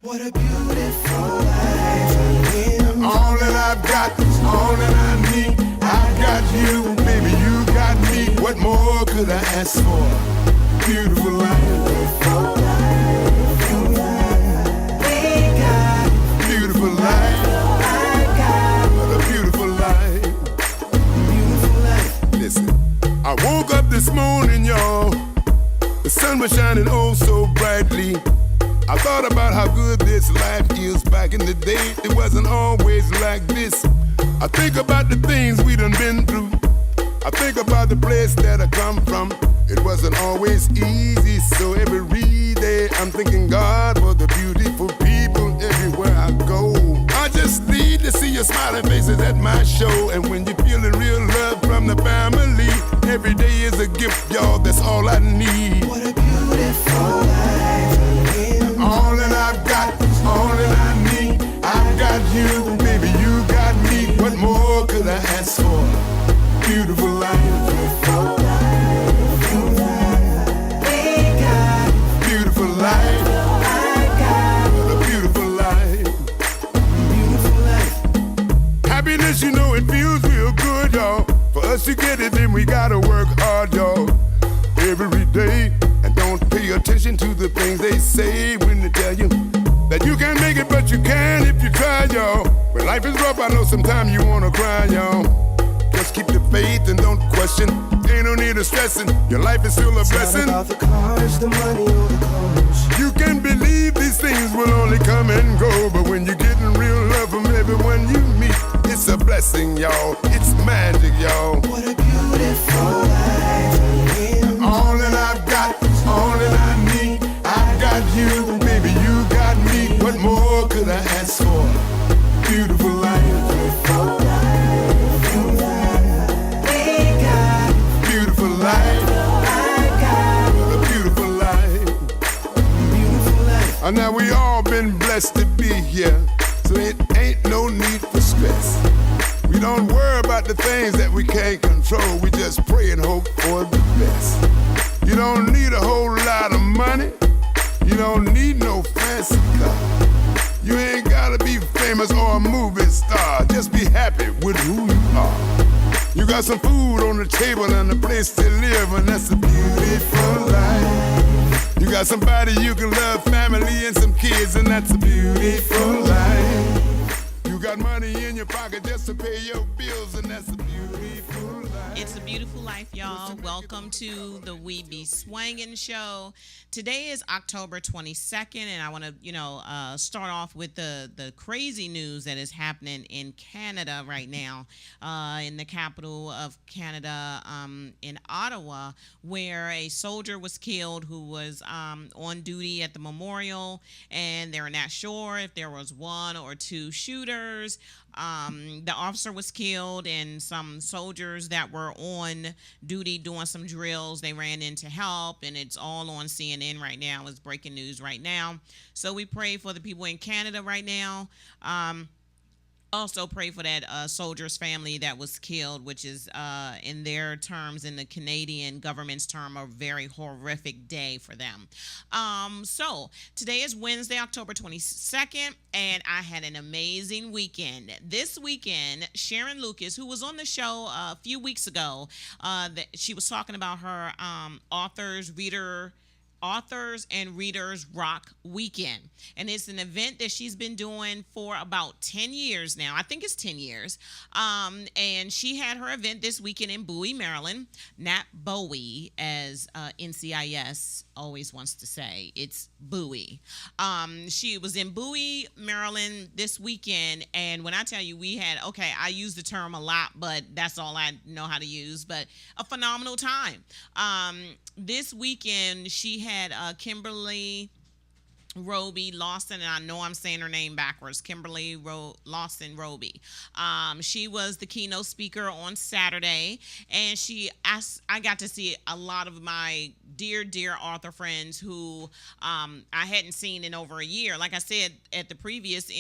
What a beautiful life. All that I've got is all that I need. I got you, baby, you got me. What more could I ask for? Beautiful life. Beautiful life. We got beautiful life. I got what a beautiful life. Beautiful life. Listen, I woke up this morning, y'all. The sun was shining oh so brightly. I thought about how good this life is. Back in the day, it wasn't always like this. I think about the things we done been through. I think about the place that I come from. It wasn't always easy, so every day I'm thanking God for the beautiful people everywhere I go. I just need to see your smiling faces at my show. And when you're feeling real love from the family, every day is a gift, y'all, that's all I need. What a beautiful life. All that I've got is all that I need. I got you, baby, you got me. What more could I ask for? Beautiful life. Beautiful life. We got beautiful life. I got what a beautiful life. Beautiful life. Happiness, you know, it feels real good, y'all. For us to get it, then we gotta work hard, y'all. Every day. And don't pay attention to the things they say when they tell you that you can't make it, but you can if you try, y'all. When life is rough, I know sometimes you wanna cry, y'all. Just keep the faith and don't question. Ain't no need of stressing. Your life is still a blessing. It's not about the cars, the money, or the clothes. You can believe these things will only come and go, but when you're getting real love from everyone you meet, it's a blessing, y'all. It's magic, y'all. What a beautiful life. All that I've got is all that I need. I got you, baby, you got me. What more could I ask for? Beautiful life. Beautiful life. We got beautiful life. I got what a beautiful life. Beautiful life. And now we all been blessed to be here, so it ain't no need for stress. We don't worry about the things that we can't control. We just pray and hope for the best. You don't need a whole lot of money. You don't need no fancy car. You ain't gotta be famous or a movie star. Just be happy with who you are. You got some food on the table and a place to live, and that's a beautiful life. You got somebody you can love, family and some kids, and that's a beautiful life. You got money in your pocket just to pay your bills, and that's a beautiful life. It's a beautiful life, y'all. Welcome to the We Be Swangin' Show. Today is October 22nd, and I want to, start off with the crazy news that is happening in Canada right now, in the capital of Canada, in Ottawa, where a soldier was killed who was on duty at the memorial, and they're not sure if there was one or two shooters. The officer was killed, and some soldiers that were on duty doing some drills, they ran in to help, and it's all on CNN right now. It's breaking news right now. So we pray for the people in Canada right now. Also pray for that soldier's family that was killed, which is, in their terms, in the Canadian government's term, a very horrific day for them. So today is Wednesday, October 22nd, and I had an amazing weekend. This weekend, Sharon Lucas, who was on the show a few weeks ago, she was talking about her Authors and Readers Rock Weekend. And it's an event that she's been doing for about 10 years now. I think it's 10 years. And she had her event this weekend in Bowie, Maryland. Not Bowie, as NCIS always wants to say. It's Bowie. She was in Bowie, Maryland this weekend. And when I tell you I use the term a lot, but that's all I know how to use. But a phenomenal time. This weekend, she had Kimberly Roby Lawson, and I know I'm saying her name backwards, Kimberly Lawson Roby. She was the keynote speaker on Saturday, and I got to see a lot of my dear author friends who I hadn't seen in over a year. Like I said at the previous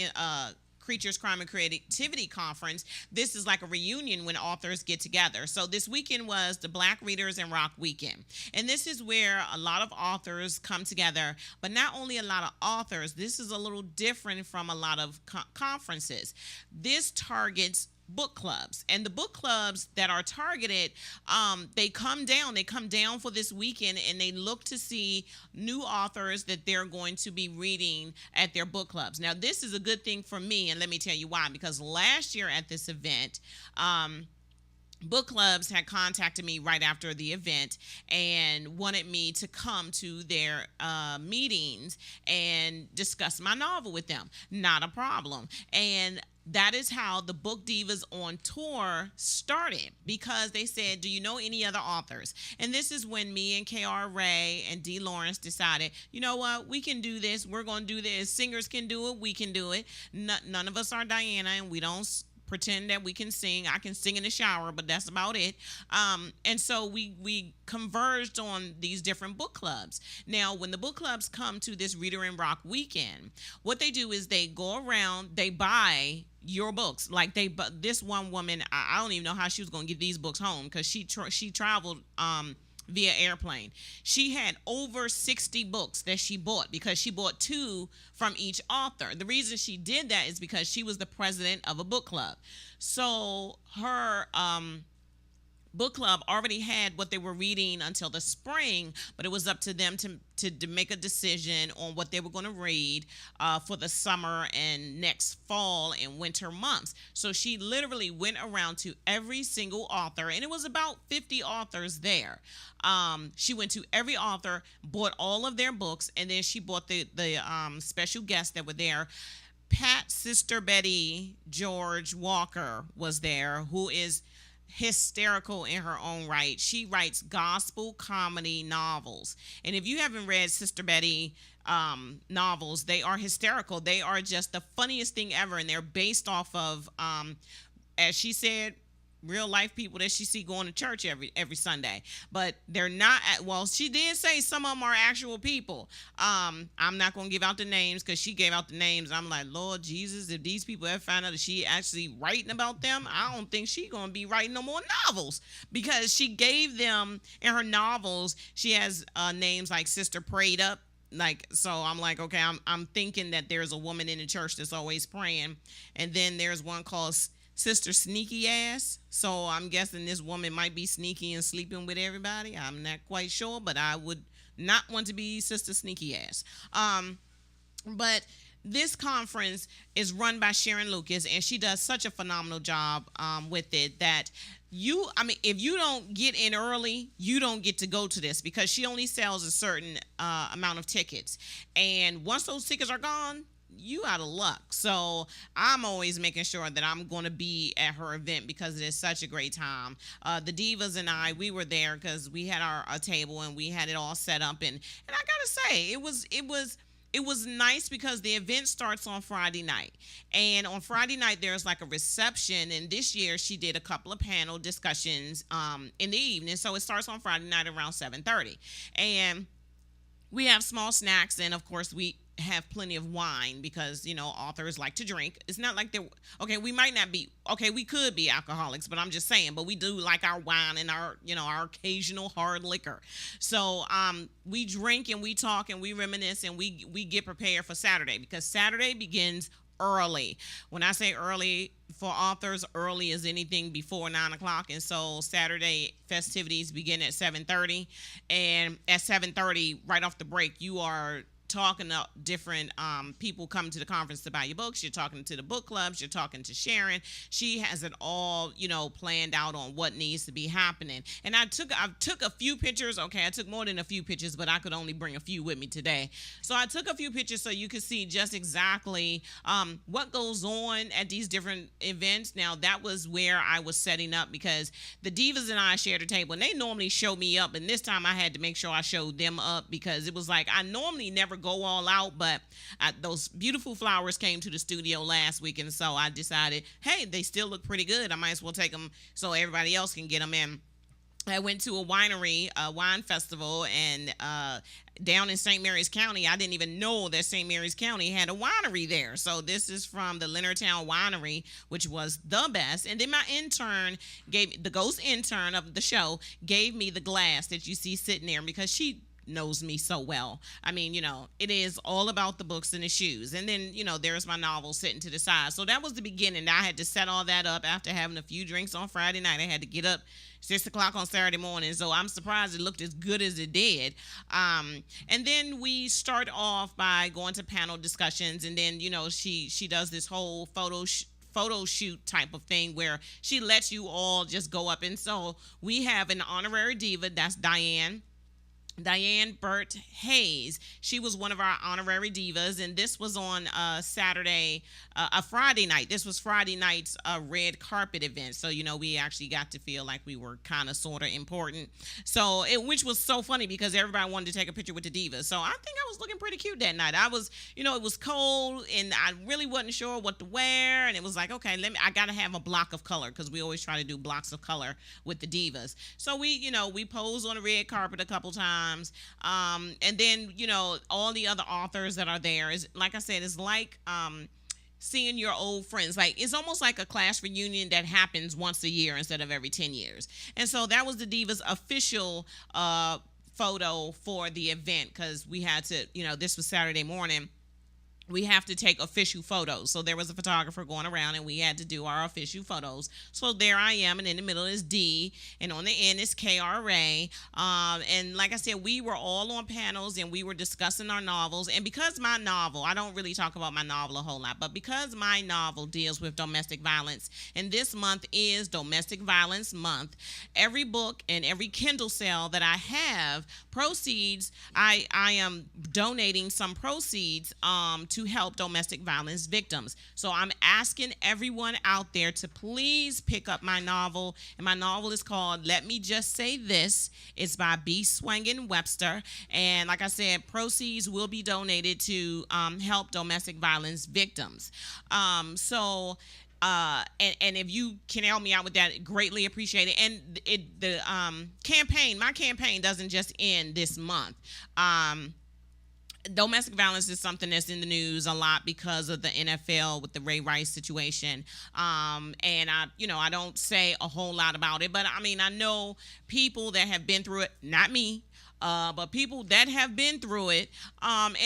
Creatures, Crime, and Creativity Conference. This is like a reunion when authors get together. So this weekend was the Black Readers and Rock Weekend. And this is where a lot of authors come together, but not only a lot of authors, this is a little different from a lot of conferences. This targets book clubs, and the book clubs that are targeted, they come down for this weekend, and they look to see new authors that they're going to be reading at their book clubs. Now, this is a good thing for me, and let me tell you why. Because last year at this event, book clubs had contacted me right after the event and wanted me to come to their meetings and discuss my novel with them. Not a problem. And that is how the Book Divas on Tour started, because they said, do you know any other authors? And this is when me and K.R. Ray and D. Lawrence decided, you know what, we can do this. We're going to do this. Singers can do it. We can do it. None of us are Diana, and we don't pretend that we can sing. I can sing in the shower, but that's about it. And so we converged on these different book clubs. Now, when the book clubs come to this Reader and Rock weekend, what they do is they go around, they buy your books. Like this one woman, I don't even know how she was going to get these books home, because she traveled via airplane. She had over 60 books that she bought, because she bought 2 from each author. The reason she did that is because she was the president of a book club. So her book club already had what they were reading until the spring, but it was up to them to make a decision on what they were going to read for the summer and next fall and winter months. So she literally went around to every single author, and it was about 50 authors there. She went to every author, bought all of their books, and then she bought the special guests that were there. Pat Sister Betty George Walker was there, who is hysterical in her own right. She writes gospel comedy novels, and if you haven't read Sister Betty novels, they are hysterical. They are just the funniest thing ever, and they're based off of, as she said, real life people that she see going to church every Sunday. But they're not, well, she did say some of them are actual people. I'm not going to give out the names, because she gave out the names. I'm like, Lord Jesus, if these people ever find out that she actually writing about them, I don't think she going to be writing no more novels, because she gave them, in her novels, she has names like Sister Prayed Up. Like, so I'm like, okay, I'm thinking that there's a woman in the church that's always praying. And then there's one called Sister Sneaky Ass. So I'm guessing this woman might be sneaky and sleeping with everybody. I'm not quite sure, but I would not want to be Sister Sneaky Ass. But this conference is run by Sharon Lucas, and she does such a phenomenal job with it that if you don't get in early, you don't get to go to this, because she only sells a certain amount of tickets. And once those tickets are gone, you out of luck. So I'm always making sure that I'm going to be at her event, because it is such a great time. The Divas and I, we were there because we had our table, and we had it all set up. And I gotta say, it was nice, because the event starts on Friday night. And on Friday night, there's like a reception. And this year, she did a couple of panel discussions in the evening. So it starts on Friday night around 7:30. And we have small snacks. And, of course, we have plenty of wine, because, you know, authors like to drink. It's not like we might not be, we could be alcoholics, but I'm just saying, but we do like our wine and our occasional hard liquor. So we drink and we talk and we reminisce, and we get prepared for Saturday, because Saturday begins early. When I say early for authors, early is anything before 9 o'clock. And so Saturday festivities begin at 7:30, and at 7:30, right off the break, you are talking to different people coming to the conference to buy your books. You're talking to the book clubs. You're talking to Sharon. She has it all, planned out on what needs to be happening. And I took a few pictures. Okay, I took more than a few pictures, but I could only bring a few with me today. So I took a few pictures so you could see just exactly what goes on at these different events. Now, that was where I was setting up, because the Divas and I shared a table, and they normally show me up. And this time I had to make sure I showed them up, because it was like I normally never go all out, but those beautiful flowers came to the studio last week, and so I decided, hey, they still look pretty good. I might as well take them so everybody else can get them in. I went to a winery, a wine festival, and down in St. Mary's County. I didn't even know that St. Mary's County had a winery there. So this is from the Leonardtown Winery, which was the best. And then my intern the ghost intern of the show gave me the glass that you see sitting there because she knows me so well. I mean, it is all about the books and the shoes. And then, there's my novel sitting to the side. So that was the beginning. I had to set all that up after having a few drinks on Friday night. I had to get up 6 o'clock on Saturday morning. So I'm surprised it looked as good as it did. And then we start off by going to panel discussions. And then, she does this whole photo shoot type of thing where she lets you all just go up. And so we have an honorary diva, that's Diane Burt Hayes. She was one of our honorary divas, and this was on a Friday night. This was Friday night's red carpet event. So, we actually got to feel like we were kind of sort of important. So, which was so funny because everybody wanted to take a picture with the divas. So, I think I was looking pretty cute that night. I was, it was cold, and I really wasn't sure what to wear, and it was like, okay, I got to have a block of color because we always try to do blocks of color with the divas. So, we posed on the red carpet a couple times. And then, all the other authors that are there is, like I said, it's like seeing your old friends. Like, it's almost like a class reunion that happens once a year instead of every 10 years. And so that was the Divas official photo for the event because we had to, this was Saturday morning. We have to take official photos. So there was a photographer going around and we had to do our official photos. So there I am, and in the middle is D, and on the end is KRA. And like I said, we were all on panels and we were discussing our novels. And because my novel, I don't really talk about my novel a whole lot, but because my novel deals with domestic violence, and this month is Domestic Violence Month, every book and every Kindle sale that I have, proceeds, I am donating some proceeds to help domestic violence victims. So I'm asking everyone out there to please pick up my novel. And my novel is called Let Me Just Say This. It's by Swangin Webster. And like I said, proceeds will be donated to help domestic violence victims. And if you can help me out with that, greatly appreciate it. And my campaign doesn't just end this month. Domestic violence is something that's in the news a lot because of the NFL with the Ray Rice situation. And I don't say a whole lot about it, but I mean, I know people that have been through it, not me. But people that have been through it, and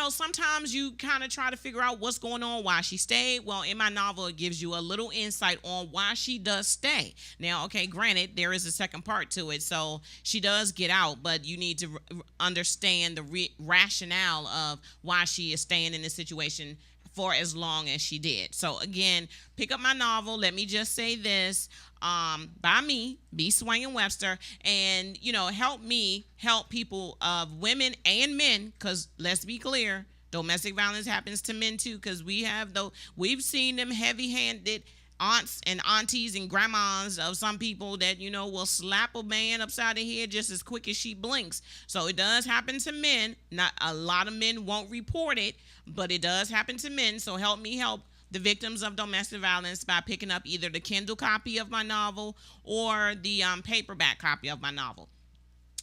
sometimes you kind of try to figure out what's going on, why she stayed. Well, in my novel, it gives you a little insight on why she does stay. Now, okay, granted, there is a second part to it, so she does get out, but you need to understand the rationale of why she is staying in this situation for as long as she did. So again, pick up my novel, Let Me Just Say This, by me, Swangin Webster, and help me help people of women and men, because let's be clear, domestic violence happens to men too, because we've seen them heavy-handed aunts and aunties and grandmas of some people that will slap a man upside the head just as quick as she blinks. So it does happen to men. Not a lot of men won't report it, but it does happen to men. So help me help the victims of domestic violence by picking up either the Kindle copy of my novel or the paperback copy of my novel.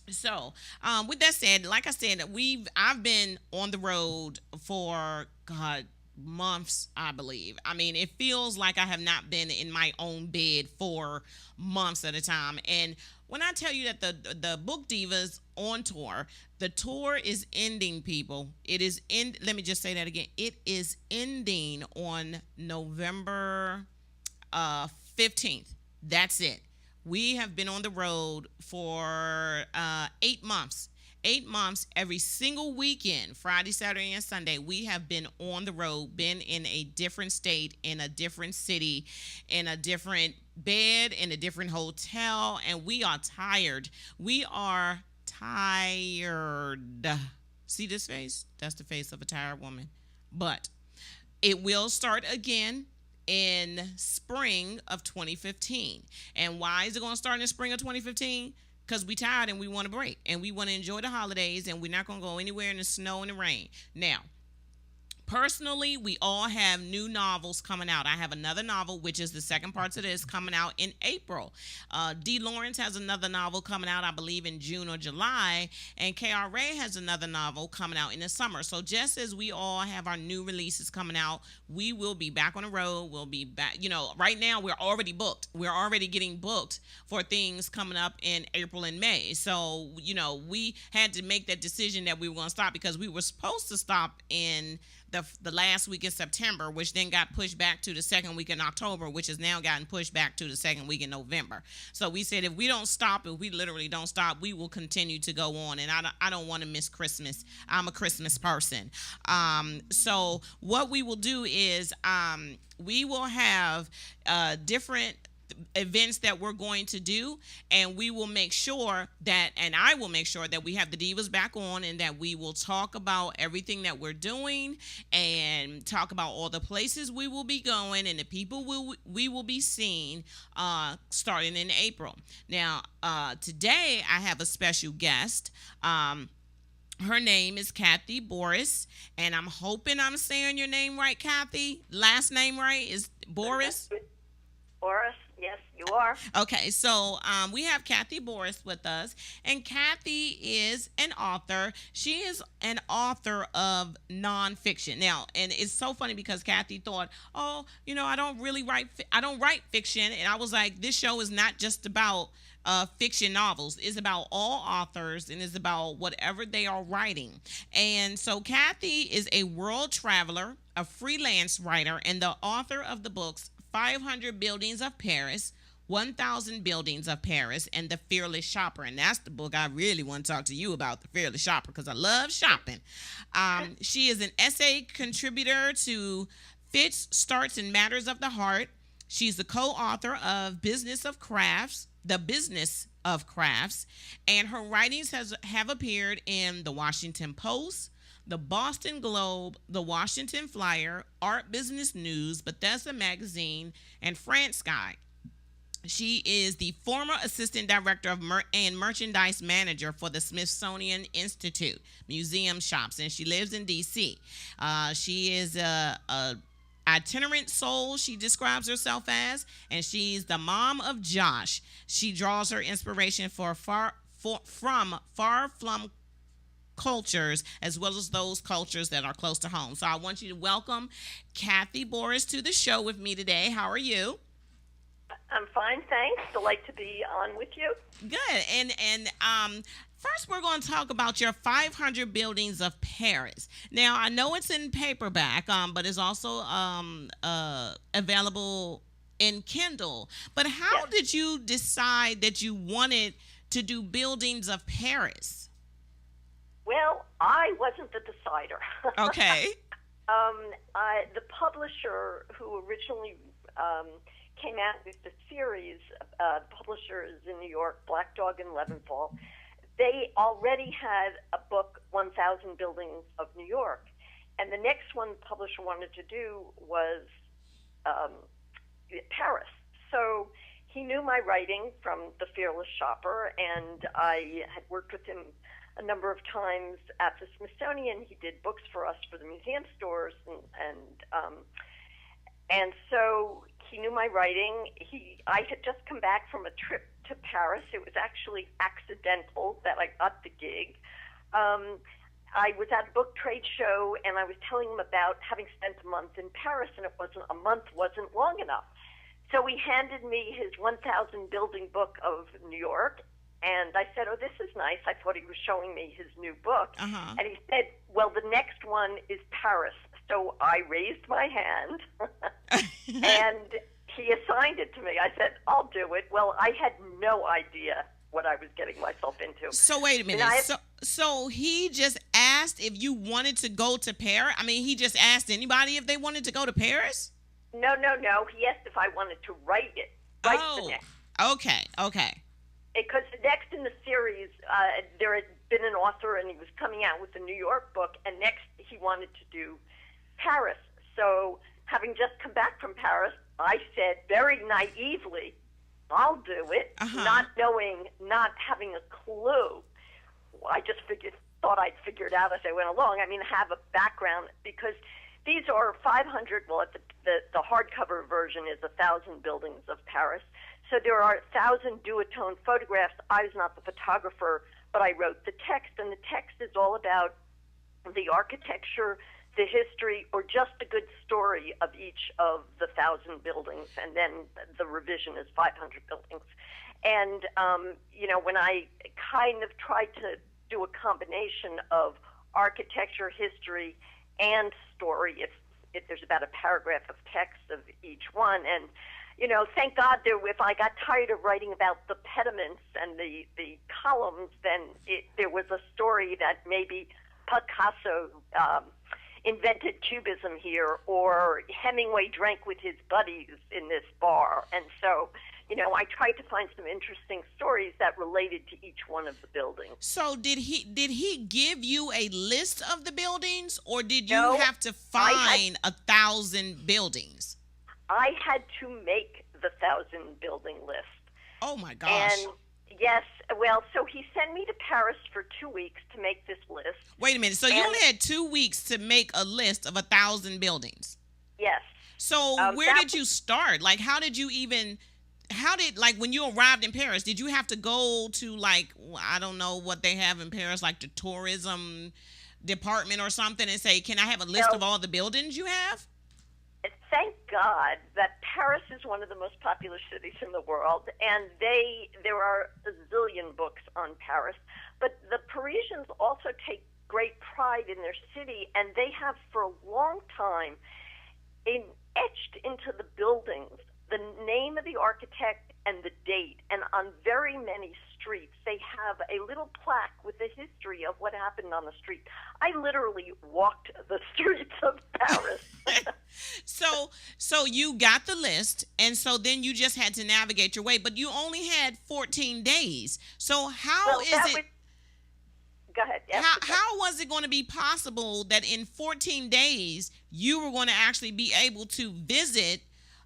So with that said, like I said, I've been on the road for months, I believe. I mean, it feels like I have not been in my own bed for months at a time. And when I tell you that the Book Divas on tour, the tour is ending, people. Let me just say that again. It is ending on November 15th. That's it. We have been on the road for 8 months. 8 months, every single weekend, Friday, Saturday, and Sunday, we have been on the road, been in a different state, in a different city, in a different bed, in a different hotel, and we are tired. We are tired. See this face? That's the face of a tired woman. But it will start again in spring of 2015. And why is it going to start in spring of 2015? Because we tired and we want a break and we want to enjoy the holidays and we're not going to go anywhere in the snow and the rain. Now, Personally, we all have new novels coming out. I have another novel, which is the second part to this, coming out in April. D. Lawrence has another novel coming out, I believe, in June or July. And KRA has another novel coming out in the summer. So just as we all have our new releases coming out, we will be back on the road. We'll be back. Right now we're already booked. We're already getting booked for things coming up in April and May. So, we had to make that decision that we were going to stop because we were supposed to stop in the last week in September, which then got pushed back to the second week in October, which has now gotten pushed back to the second week in November. So we said if we literally don't stop, we will continue to go on. And I don't want to miss Christmas. I'm a Christmas person. So what we will do is we will have different events that we're going to do, and we will make sure that, and I will make sure that we have the Divas back on, and that we will talk about everything that we're doing and talk about all the places we will be going and the people we will be seeing starting in April. Now, today I have a special guest. Her name is Kathy Boris, and I'm hoping I'm saying your name right, Kathy. Last name right is Boris? Boris, yes, you are. Okay, so we have Kathy Boris with us, and Kathy is an author. She is an author of nonfiction. Now, and it's so funny because Kathy thought, I don't write fiction, and I was like, this show is not just about fiction novels. It's about all authors, and it's about whatever they are writing. And so Kathy is a world traveler, a freelance writer, and the author of the books 500 Buildings of Paris, 1,000 Buildings of Paris, and The Fearless Shopper. And that's the book I really want to talk to you about, The Fearless Shopper, because I love shopping. She is an essay contributor to Fits, Starts, and Matters of the Heart. She's the co-author of The Business of Crafts, and her writings have appeared in The Washington Post, the Boston Globe, the Washington Flyer, Art Business News, Bethesda Magazine, and France Guy. She is the former assistant director of and merchandise manager for the Smithsonian Institute Museum Shops, and she lives in D.C. She is a itinerant soul, she describes herself as, and she's the mom of Josh. She draws her inspiration from far-flung cultures as well as those cultures that are close to home. So I want you to welcome Kathy Boris to the show with me today. How are you? I'm fine, thanks. Delight to be on with you. Good. And first we're going to talk about your 500 Buildings of Paris. Now, I know it's in paperback, but it's also available in Kindle. But how did you decide that you wanted to do Buildings of Paris? Well, I wasn't the decider. Okay. The publisher who originally came out with the series, publishers in New York, Black Dog and Leventhal, they already had a book, 1,000 Buildings of New York. And the next one the publisher wanted to do was Paris. So he knew my writing from The Fearless Shopper, and I had worked with him a number of times at the Smithsonian. He did books for us for the museum stores, and so he knew my writing. I had just come back from a trip to Paris. It was actually accidental that I got the gig. I was at a book trade show, and I was telling him about having spent a month in Paris, and a month wasn't long enough. So he handed me his 1,000 building book of New York. And I said, oh, this is nice. I thought he was showing me his new book. Uh-huh. And he said, well, the next one is Paris. So I raised my hand, and he assigned it to me. I said, I'll do it. Well, I had no idea what I was getting myself into. So wait a minute. So he just asked if you wanted to go to Paris? I mean, he just asked anybody if they wanted to go to Paris? No. He asked if I wanted to write it. The next. Okay. Because next in the series, there had been an author, and he was coming out with a New York book, and next he wanted to do Paris. So having just come back from Paris, I said very naively, I'll do it, not having a clue. I just thought I'd figure it out as I went along. I mean, I have a background because these are 500. Well, the hardcover version is 1,000 buildings of Paris. So there are 1,000 duotone photographs. I was not the photographer, but I wrote the text, and the text is all about the architecture, the history, or just a good story of each of the 1,000 buildings, and then the revision is 500 buildings. And, when I kind of tried to do a combination of architecture, history, and story, if there's about a paragraph of text of each one, and thank God if I got tired of writing about the pediments and the columns, then there was a story that maybe Picasso invented cubism here, or Hemingway drank with his buddies in this bar. And so, I tried to find some interesting stories that related to each one of the buildings. So did he give you a list of the buildings, or did you No, have to find 1,000 buildings? I had to make the 1,000 building list. Oh my gosh. And yes, well, so he sent me to Paris for 2 weeks to make this list. Wait a minute. So you only had 2 weeks to make a list of 1,000 buildings? Yes. So where did you start? Like, when you arrived in Paris, did you have to go to, I don't know what they have in Paris, like the tourism department or something, and say, can I have a list of all the buildings you have? Thank God that Paris is one of the most popular cities in the world, and there are a zillion books on Paris. But the Parisians also take great pride in their city, and they have for a long time etched into the buildings the name of the architect and the date. And on very many streets, they have a little plaque with the history of what happened on the street. I literally walked the streets of Paris. So you got the list, and so then you just had to navigate your way, but you only had 14 days. So how Go ahead. Yes, how was it going to be possible that in 14 days you were going to actually be able to visit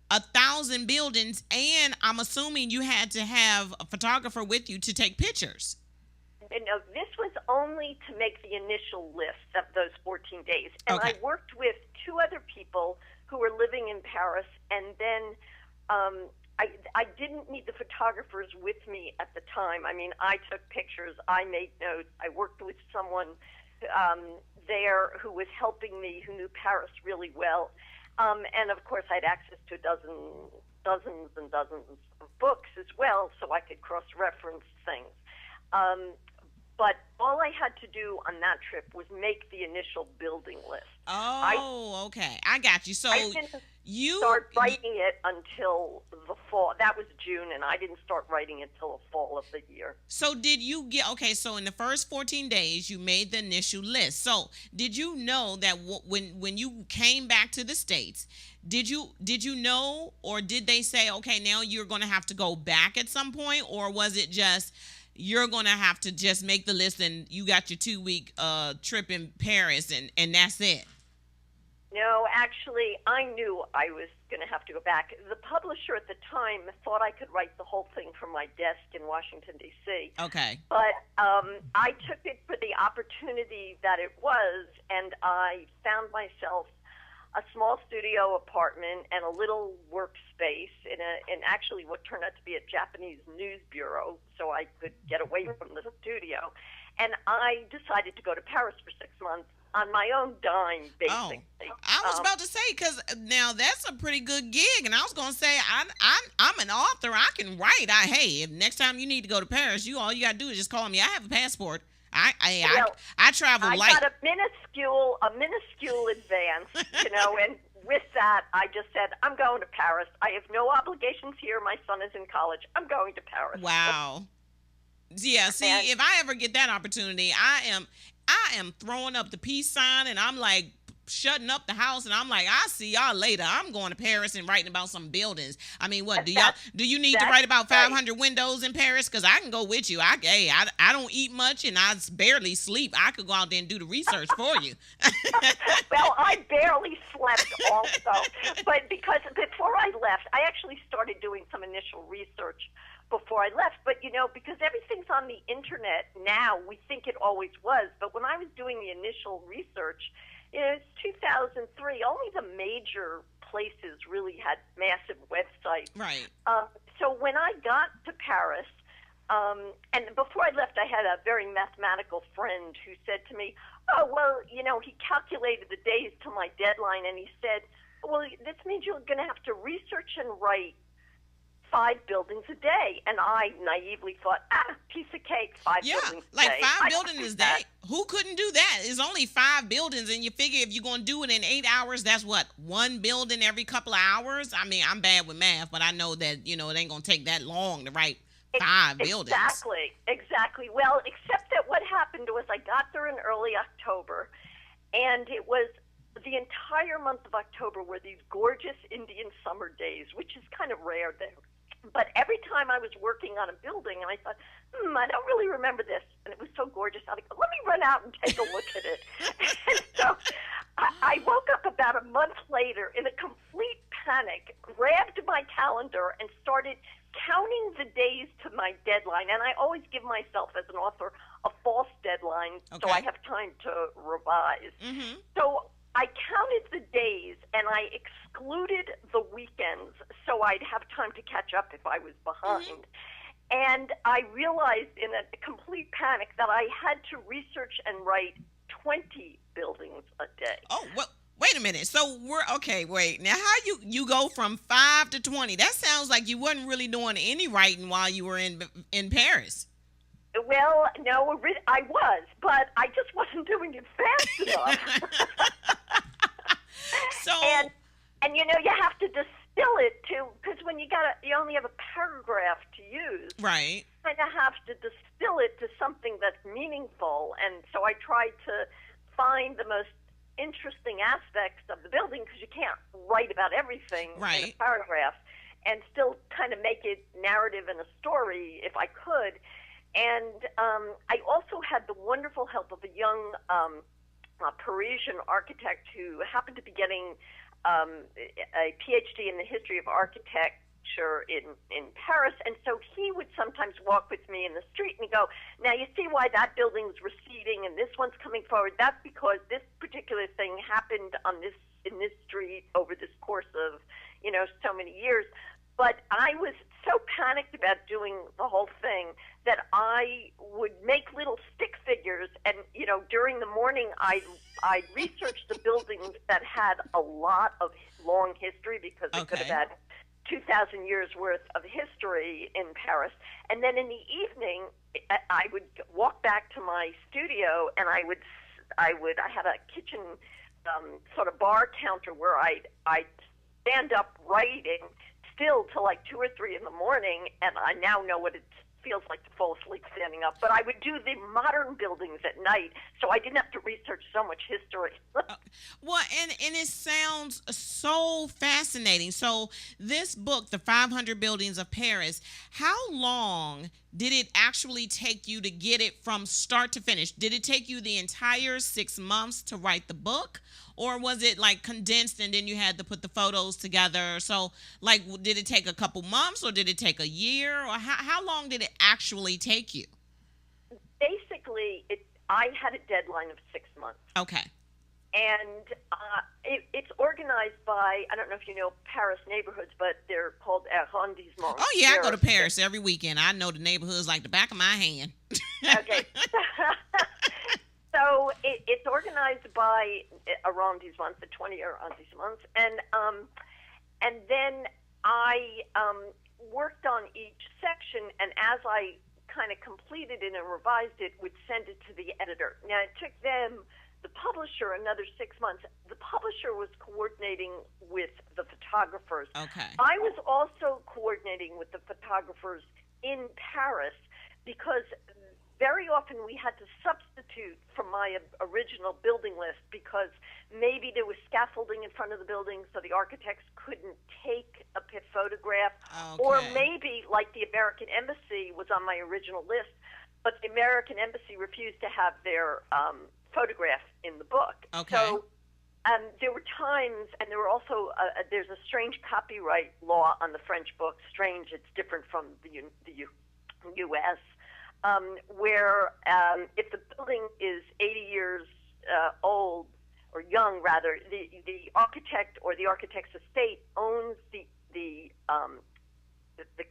1,000 buildings, and I'm assuming you had to have a photographer with you to take pictures? No, this was only to make the initial list of those 14 days. And Okay. I worked with 2 other people who were living in Paris, and then I didn't need the photographers with me at the time. I mean, I took pictures, I made notes, I worked with someone there who was helping me, who knew Paris really well. And of course, I had access to dozens and dozens of books as well, so I could cross-reference things. But all I had to do on that trip was make the initial building list. Okay. I got you. So I didn't you start writing it until the fall. That was June, and I didn't start writing it until the fall of the year. So did you get, so in the first 14 days, you made the initial list. So did you know that when you came back to the States, did you know, or did they say, okay, now you're going to have to go back at some point, or was it just, you're going to have to just make the list and you got your 2-week trip in Paris and that's it? No, actually, I knew I was going to have to go back. The publisher at the time thought I could write the whole thing from my desk in Washington, D.C. Okay. But I took it for the opportunity that it was, and I found myself a small studio apartment and a little workspace in actually what turned out to be a Japanese news bureau, so I could get away from the studio. And I decided to go to Paris for 6 months on my own dime, basically. Oh, I was about to say, because now that's a pretty good gig, and I was going to say, I'm an author. I can write. Hey, if next time you need to go to Paris, all you got to do is just call me. I have a passport. I travel light. I got a minuscule advance, and with that, I just said, I'm going to Paris. I have no obligations here. My son is in college. I'm going to Paris. Wow. Yeah, see, if I ever get that opportunity, I am throwing up the peace sign, and I'm like shutting up the house, and I'm like, I'll see y'all later. I'm going to Paris and writing about some buildings. I mean, what do you need to write about 500 windows in Paris? Because I can go with you. I don't eat much, and I barely sleep. I could go out there and do the research for you. Well, I barely slept also, but because before I left, I actually started doing some initial research before I left, but because everything's on the internet now, we think it always was, but when I was doing the initial research, it's 2003. Only the major places really had massive websites. Right. So when I got to Paris, and before I left, I had a very mathematical friend who said to me, "Oh, well, he calculated the days to my deadline, and he said, well, this means you're going to have to research and write 5 buildings a day." And I naively thought, piece of cake, 5 buildings a day. Like 5 buildings a day. Who couldn't do that? It's only 5 buildings, and you figure if you're going to do it in 8 hours, that's what, 1 building every couple of hours? I mean, I'm bad with math, but I know that, it ain't going to take that long to write 5 buildings. Exactly. Well, except that what happened was I got there in early October, and it was the entire month of October were these gorgeous Indian summer days, which is kind of rare there. But every time I was working on a building, and I thought, I don't really remember this, and it was so gorgeous, I thought, let me run out and take a look at it. And so I woke up about a month later in a complete panic, grabbed my calendar, and started counting the days to my deadline. And I always give myself, as an author, a false deadline, so I have time to revise. Mm-hmm. So I counted the days, and I excluded the weekends so I'd have time to catch up if I was behind. Mm-hmm. And I realized in a complete panic that I had to research and write 20 buildings a day. Oh, well, wait a minute. So wait. Now, how you go from 5 to 20? That sounds like you wasn't really doing any writing while you were in Paris. Well, no, I was, but I just wasn't doing it fast enough. So, and you have to distill it to, because when you only have a paragraph to use, right? You kind of have to distill it to something that's meaningful. And so I tried to find the most interesting aspects of the building, because you can't write about everything in a paragraph, and still kind of make it narrative and a story if I could. And I also had the wonderful help of a young Parisian architect who happened to be getting a PhD in the history of architecture in Paris. And so he would sometimes walk with me in the street and go, "Now you see why that building's receding and this one's coming forward? That's because this particular thing happened in this street over this course of, so many years." But I was so panicked about doing the whole thing that I would make little stick figures, and during the morning I researched the buildings that had a lot of long history, because it could have had 2,000 years worth of history in Paris. And then in the evening, I would walk back to my studio, and I had a kitchen sort of bar counter where I'd stand up writing still till like 2 or 3 in the morning, and I now know what it feels like to fall asleep standing up. But I would do the modern buildings at night, so I didn't have to research so much history. Well, and it sounds so fascinating. So this book, The 500 Buildings of Paris, how long did it actually take you to get it from start to finish? Did it take you the entire 6 months to write the book? Or was it like condensed and then you had to put the photos together? So like, did it take a couple months, or did it take a year? Or how long did it actually take you? Basically, I had a deadline of 6 months. Okay. And it's organized by, I don't know if you know Paris neighborhoods, but they're called arrondissements. Oh, yeah, I go to Paris every weekend. I know the neighborhoods like the back of my hand. Okay. So it's organized by arrondissements, the 20 arrondissements. And then I worked on each section, and as I kind of completed it and revised it, would send it to the editor. Now, it took them, the publisher, another 6 months. The publisher was coordinating with the photographers. Okay. I was also coordinating with the photographers in Paris, because very often we had to substitute from my original building list, because maybe there was scaffolding in front of the building, so the architects couldn't take a pit photograph. Okay. Or maybe, like the American Embassy was on my original list, but the American Embassy refused to have their photograph in the book. Okay. So there were times, and there were also, there's a strange copyright law on the French book. Strange, it's different from the U.S., where if the building is 80 years old, or Young rather, the architect or the architect's estate owns the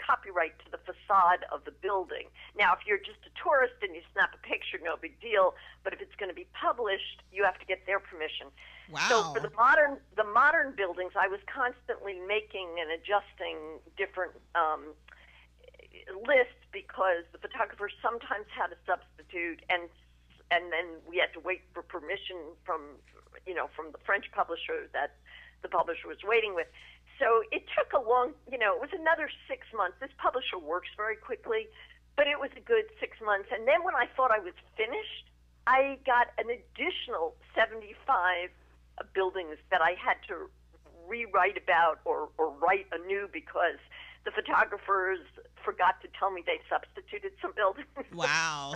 copyright to the facade of the building. Now, if you're just a tourist and you snap a picture, no big deal. But if it's going to be published, you have to get their permission. Wow. So for the modern buildings, I was constantly making and adjusting different lists because the photographers sometimes had a substitute, and then we had to wait for permission from the French publisher that the publisher was waiting with. So it took a long, it was another 6 months. This publisher works very quickly, but it was a good 6 months. And then when I thought I was finished, I got an additional 75 buildings that I had to rewrite about or write anew because the photographers forgot to tell me they substituted some buildings. Wow.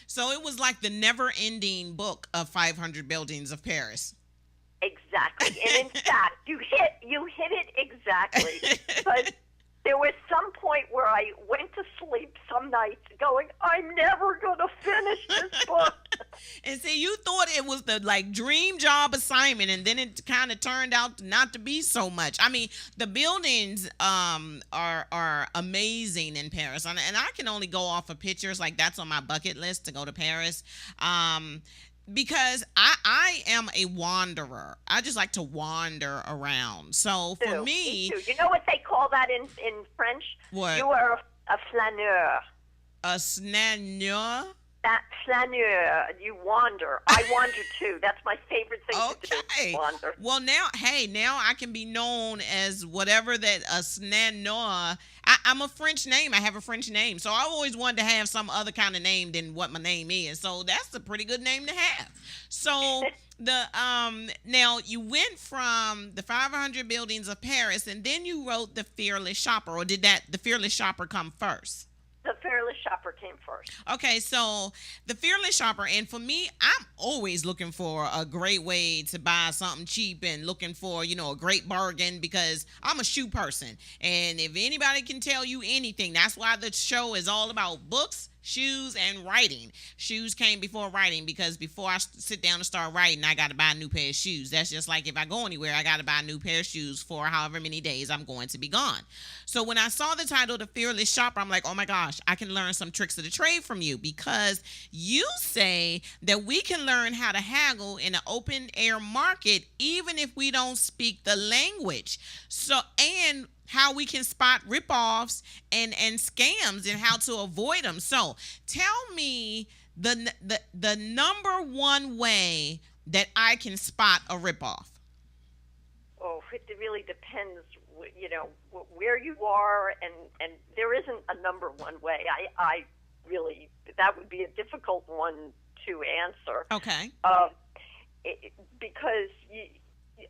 So it was like the never-ending book of 500 Buildings of Paris. Exactly. And in fact, you hit it exactly. But there was some point where I went to sleep some nights going, I'm never going to finish this book. And see, you thought it was the dream job assignment, and then it kind of turned out not to be so much. I mean, the buildings are amazing in Paris, and I can only go off of pictures. Like, that's on my bucket list to go to Paris. Because I am a wanderer. I just like to wander around. So for me too. You know what they call that in French? What? You are a flaneur. A snaneur? That flaneur, you wander. I wander too. That's my favorite thing to do. Wander. Well, now I can be known as whatever that a snaneur. I'm a French name. I have a French name, so I always wanted to have some other kind of name than what my name is. So that's a pretty good name to have. So now you went from the 500 Buildings of Paris, and then you wrote The Fearless Shopper, or did the Fearless Shopper come first? The Fearless Shopper came first. Okay, so The Fearless Shopper, and for me, I'm always looking for a great way to buy something cheap and looking for, a great bargain because I'm a shoe person. And if anybody can tell you anything, that's why the show is all about books, shoes, and writing. Shoes came before writing because before I sit down and start writing, I got to buy a new pair of shoes. That's just like if I go anywhere, I got to buy a new pair of shoes for however many days I'm going to be gone. So when I saw the title, The Fearless Shopper, I'm like, oh my gosh, I can learn some tricks of the trade from you because you say that we can learn how to haggle in an open air market even if we don't speak the language. So, and how we can spot ripoffs and scams and how to avoid them. So tell me the number one way that I can spot a ripoff. Oh, it really depends, where you are, and there isn't a number one way. I really, that would be a difficult one to answer. Okay. Because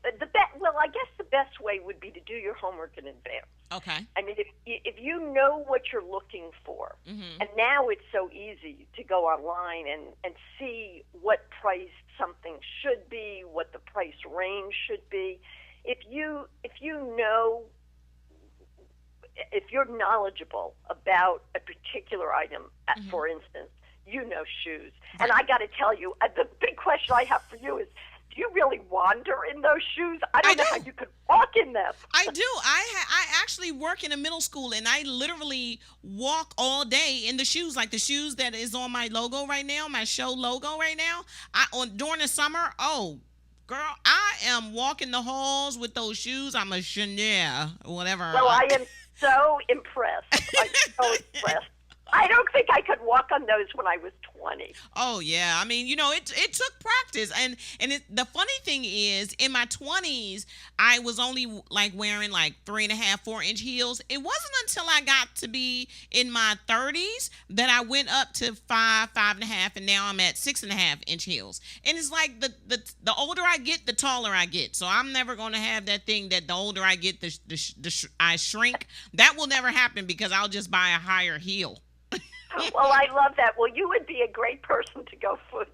I guess the best way would be to do your homework in advance. Okay. I mean, if you know what you're looking for, and now it's so easy to go online and see what price something should be, what the price range should be. If you're knowledgeable about a particular item, for instance, shoes. Right. And I got to tell you, the big question I have for you is, do you really wander in those shoes? I don't know how you could walk in them. I do. I actually work in a middle school, and I literally walk all day in the shoes, like the shoes that is on my logo right now, my show logo right now. During the summer, girl, I am walking the halls with those shoes. I'm a Chanel, whatever. Well, I am so impressed. I'm so impressed. I don't think I could walk on those when I was 20. Oh, yeah. I mean, it took practice. And the funny thing is, in my 20s, I was only wearing 3.5, 4-inch heels. It wasn't until I got to be in my 30s that I went up to 5.5, and now I'm at 6.5-inch heels. And it's like the older I get, the taller I get. So I'm never going to have that thing that the older I get, I shrink. That will never happen because I'll just buy a higher heel. Well, I love that. Well, you would be a great person to go for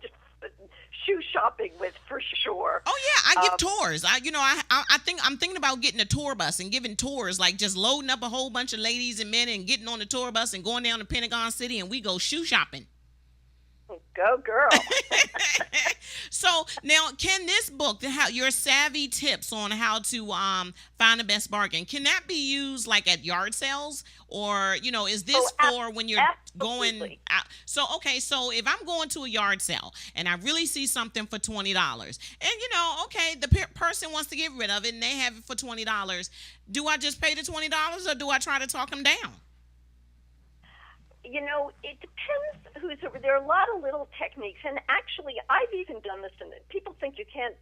shoe shopping with, for sure. Oh yeah, I give tours. I'm thinking about getting a tour bus and giving tours, just loading up a whole bunch of ladies and men and getting on the tour bus and going down to Pentagon City and we go shoe shopping. Go, girl. So now, can this book, your savvy tips on how to find the best bargain, can that be used like at yard sales, or is this for when you're going absolutely. out? So okay, so if I'm going to a yard sale and I really see something for $20, and okay, the person wants to get rid of it and they have it for $20, do I just pay the $20 or do I try to talk them down? It depends there are a lot of little techniques, and actually I've even done this, and people think you can't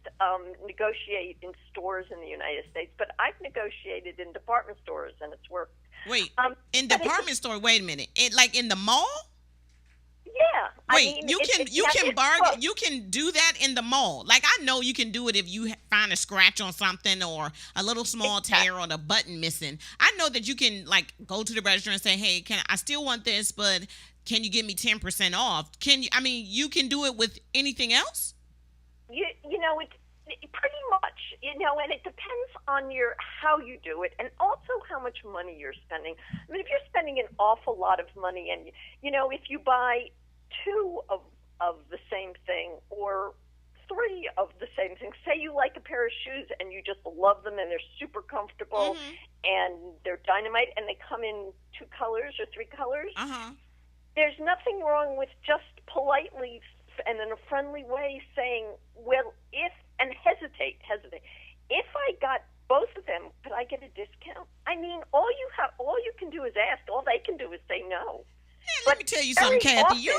negotiate in stores in the United States, but I've negotiated in department stores and it's worked. Wait, in department store, wait a minute. Like in the mall? Yeah. Wait, you can bargain. You can do that in the mall. Like, I know you can do it if you find a scratch on something or a little small tear or the button missing. I know that you can like go to the register and say, "Hey, I still want this, but can you give me 10% off?" You can do it with anything else? It pretty much, and it depends on how you do it, and also how much money you're spending. I mean, if you're spending an awful lot of money, and if you buy 2 of the same thing or 3 of the same thing, say you like a pair of shoes and you just love them and they're super comfortable and they're dynamite and they come in 2 colors or 3 colors. There's nothing wrong with just politely and in a friendly way saying, well, hesitate. If I got both of them, could I get a discount? I mean, all you can do is ask. All they can do is say no. Hey, let me tell you something, Kathy.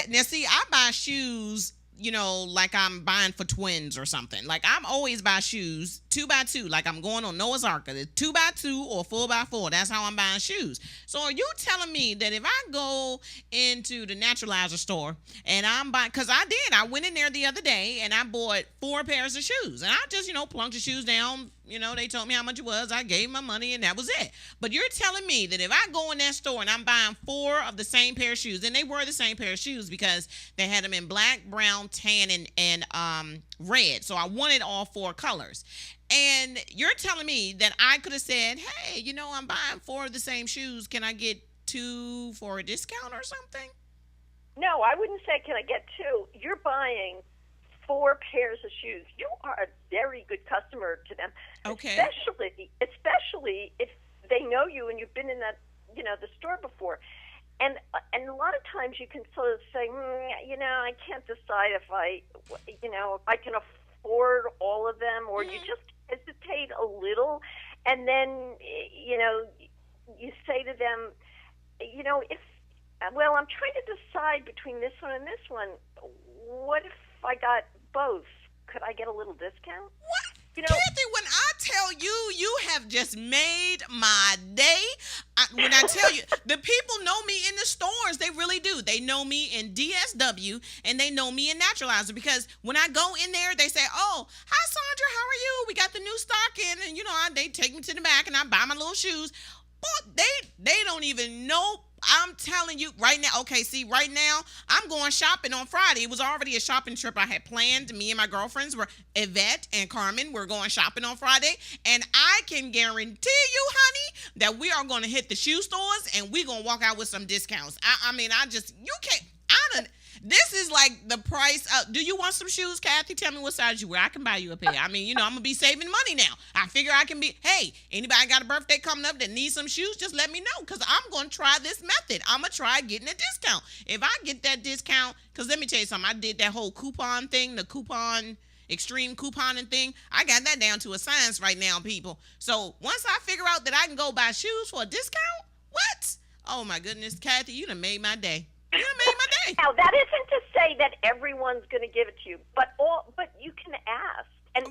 Now see, I buy shoes, like I'm buying for twins or something. Like, I'm always buy shoes 2x2, like I'm going on Noah's Ark. It's 2x2 or 4x4. That's how I'm buying shoes. So are you telling me that if I go into the naturalizer store and I'm buying, because I went in there the other day and I bought 4 pairs of shoes, and I just, plunked the shoes down. They told me how much it was. I gave my money and that was it. But you're telling me that if I go in that store and I'm buying 4 of the same pair of shoes, and they were the same pair of shoes because they had them in black, brown, tan, and red. So I wanted all 4 colors. And you're telling me that I could have said, hey, I'm buying 4 of the same shoes. Can I get 2 for a discount or something? No, I wouldn't say, can I get 2? You're buying 4 pairs of shoes. You are a very good customer to them. Okay. Especially if they know you and you've been in that, the store before. And a lot of times you can sort of say, I can't decide if I can afford all of them, or you just hesitate a little, and then you say to them, I'm trying to decide between this one and this one. What if I got both? Could I get a little discount? What? Kathy, when I tell you, you have just made my day. When I tell you, the people know me in the stores. They really do. They know me in DSW and they know me in Naturalizer, because when I go in there, they say, "Oh, hi, Sandra, how are you? We got the new stock in." And, they take me to the back and I buy my little shoes. But they don't even know. I'm telling you right now. Okay, see, right now, I'm going shopping on Friday. It was already a shopping trip I had planned. Me and my girlfriends Yvette and Carmen, we're going shopping on Friday. And I can guarantee you, honey, that we are going to hit the shoe stores and we're going to walk out with some discounts. This is like the price. Do you want some shoes, Kathy? Tell me what size you wear. I can buy you a pair. I'm going to be saving money now. I figure I can hey, anybody got a birthday coming up that needs some shoes, just let me know, because I'm going to try this method. I'm going to try getting a discount. If I get that discount, because let me tell you something. I did that whole coupon thing, extreme couponing thing. I got that down to a science right now, people. So once I figure out that I can go buy shoes for a discount, what? Oh, my goodness, Kathy, you done made my day. You done made my day. Now, that isn't to say that everyone's going to give it to you, but you can ask. And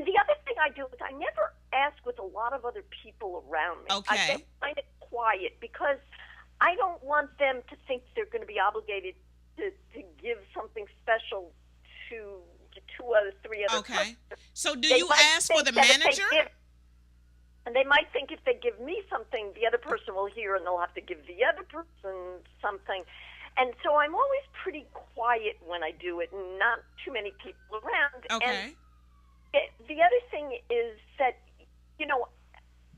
the other thing I do is I never ask with a lot of other people around me. Okay. I find it quiet because I don't want them to think they're going to be obligated to give something special to 3 other Okay. customers. So do you ask for the manager? And they might think if they give me something, the other person will hear and they'll have to give the other person something. And so I'm always pretty quiet when I do it, and not too many people around. Okay. And the other thing is that,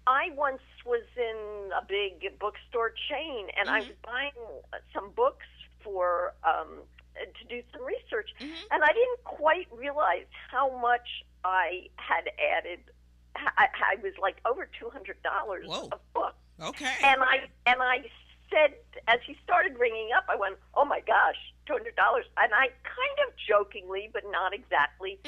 I once was in a big bookstore chain, and I was buying some books to do some research, and I didn't quite realize how much I had added. I was like over $200 a book. Okay. And I said, as he started ringing up, I went, "Oh my gosh, $200!" And I kind of jokingly, but not exactly,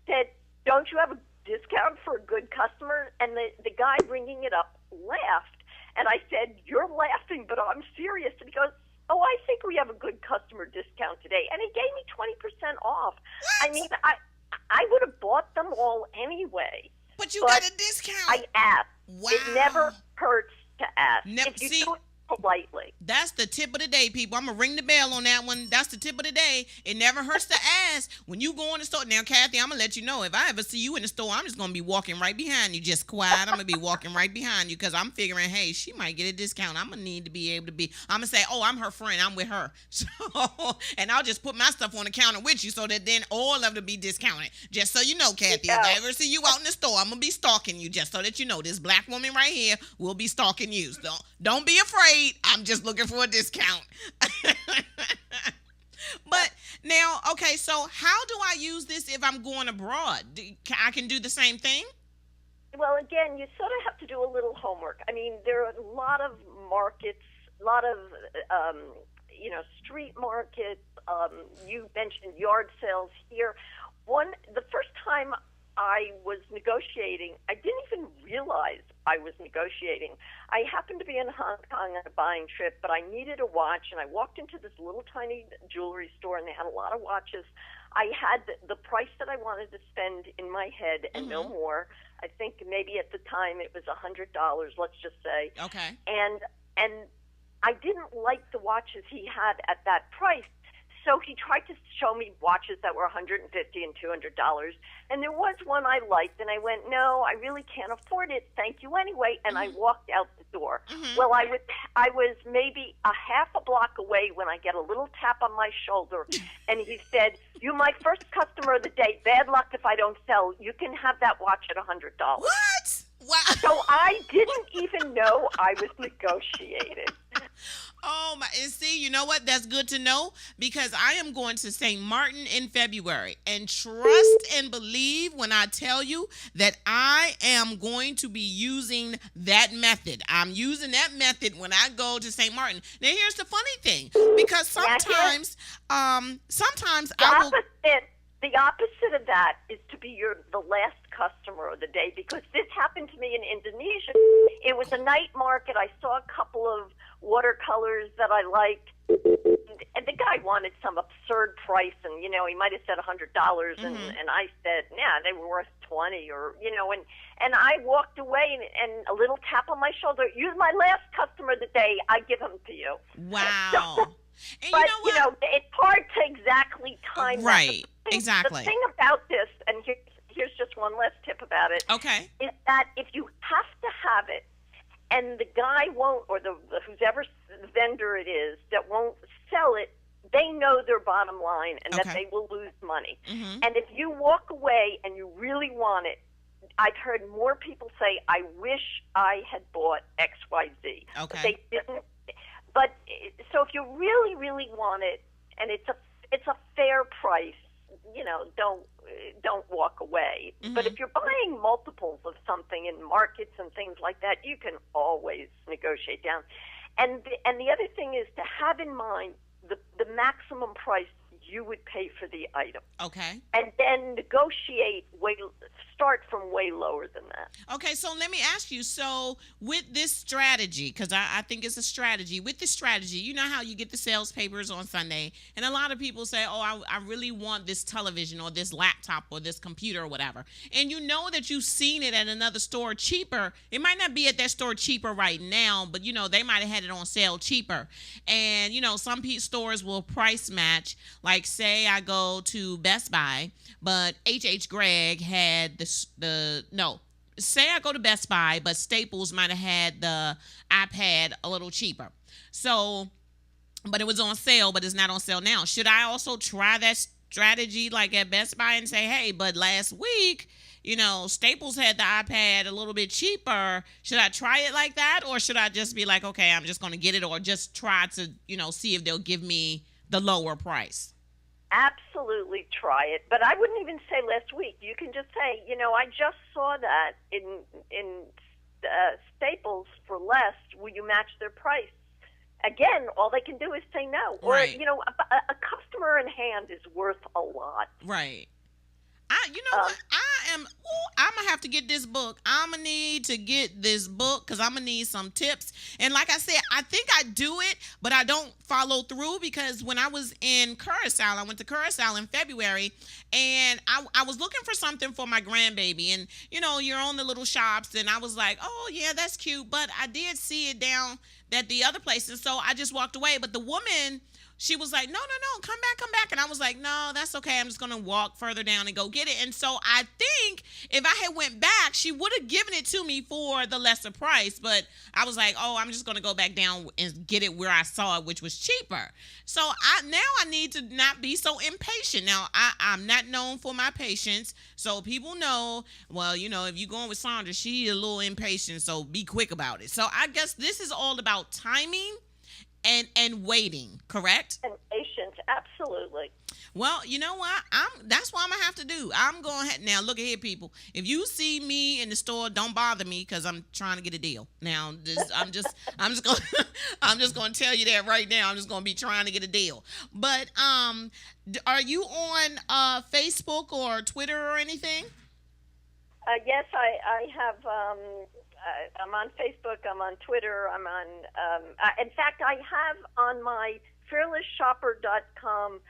said, "Don't you have a discount for a good customer?" And the guy ringing it up laughed, and I said, "You're laughing, but I'm serious." And he goes, "Oh, I think we have a good customer discount today," and he gave me 20% off. What? I mean, I would have bought them all anyway. But you got a discount. I asked. Wow. It never hurts to ask. Never, if you see, do it politely. That's the tip of the day, people. I'm going to ring the bell on that one. That's the tip of the day. It never hurts to ask when you go in the store. Now, Kathy, I'm going to let you know, if I ever see you in the store, I'm just going to be walking right behind you, just quiet. I'm going to be walking right behind you because I'm figuring, hey, she might get a discount. I'm going to need to be able to be, I'm going to say, oh, I'm her friend. I'm with her. So, and I'll just put my stuff on the counter with you so that then all of it will be discounted. Just so you know, Kathy, if I ever see you out in the store, I'm going to be stalking you just so that you know this black woman right here will be stalking you. So don't be afraid. I'm just looking for a discount. But now, okay, so how do I use this if I'm going abroad? I can do the same thing? Well, again, you sort of have to do a little homework. I mean, there are a lot of markets, a lot of, street markets. You mentioned yard sales here. The first time I was negotiating, I didn't even realize I was negotiating. I happened to be in Hong Kong on a buying trip, but I needed a watch, and I walked into this little tiny jewelry store, and they had a lot of watches. I had the price that I wanted to spend in my head and no more. I think maybe at the time it was $100, let's just say. Okay. And I didn't like the watches he had at that price. So he tried to show me watches that were $150 and $200, and there was one I liked, and I went, "No, I really can't afford it. Thank you anyway." And I walked out the door. Well, I was maybe a half a block away when I get a little tap on my shoulder, and he said, "You're my first customer of the day. Bad luck if I don't sell. You can have that watch at $100." What? Wow. So I didn't even know I was negotiating. Oh my! And see, you know what? That's good to know because I am going to St. Martin in February, and trust and believe when I tell you that I am going to be using that method. I'm using that method when I go to St. Martin. Now, here's the funny thing, because sometimes, The opposite of that is to be the last customer of the day, because this happened to me in Indonesia. It was a night market. I saw a couple of watercolors that I liked, and the guy wanted some absurd price, and he might have said $100, and I said, "Nah, they were worth 20, or and I walked away, and a little tap on my shoulder. "You're my last customer of the day. I give them to you." Wow. And but, you know what? it's hard to exactly time that. Right, exactly. The thing about this, and here's just one last tip about it, Okay. is that if you have to have it, and the guy won't, or whoever vendor it is that won't sell it, they know their bottom line and that they will lose money. And if you walk away and you really want it, I've heard more people say, "I wish I had bought XYZ." Okay. But they didn't. But so if you really, really want it, and it's a fair price, don't walk away. But if you're buying multiples of something in markets and things like that, you can always negotiate down. And the other thing is to have in mind the maximum price you would pay for the item. Okay. And then start from way lower than that. Okay, so let me ask you, so with this strategy, because I think it's a strategy, with this strategy, you know how you get the sales papers on Sunday, and a lot of people say, "Oh, I really want this television or this laptop or this computer or whatever," and you know that you've seen it at another store cheaper. It might not be at that store cheaper right now, but they might have had it on sale cheaper. And some stores will price match. Like, say I go to Best Buy, but H.H. Gregg had say I go to Best Buy, but Staples might have had the iPad a little cheaper. So, but it was on sale, but it's not on sale now. Should I also try that strategy like at Best Buy and say, "Hey, but last week, Staples had the iPad a little bit cheaper. Should I try it like that? Or should I just be like, okay, I'm just going to get it, or just try to, see if they'll give me the lower price. Absolutely try it. But I wouldn't even say last week. You can just say, I just saw that in Staples for less. Will you match their price? Again, all they can do is say no. Right. Or, a customer in hand is worth a lot. Right. What? I'm going to have to get this book. I'm going to need to get this book because I'm going to need some tips. And like I said, I think I do it, but I don't follow through because when I was in Curacao, I went to Curacao in February, and I was looking for something for my grandbaby. And, you're on the little shops, and I was like, oh, yeah, that's cute. But I did see it down at the other places, so I just walked away. But the woman, she was like, no, come back. And I was like, no, that's okay. I'm just going to walk further down and go get it. And so I think if I had went back, she would have given it to me for the lesser price. But I was like, oh, I'm just going to go back down and get it where I saw it, which was cheaper. So now I need to not be so impatient. Now, I'm not known for my patience. So people know, well, if you're going with Sandra, she a little impatient. So be quick about it. So I guess this is all about timing and waiting, correct? And patience, absolutely. Well, you know what? That's what I'm gonna have to do. I'm going now. Look at here, people. If you see me in the store, don't bother me because I'm trying to get a deal. Now, I'm just gonna tell you that right now. I'm just gonna be trying to get a deal. But are you on Facebook or Twitter or anything? Yes, I have. I'm on Facebook. I'm on Twitter. I'm on. In fact, I have on my fearlessshopper.com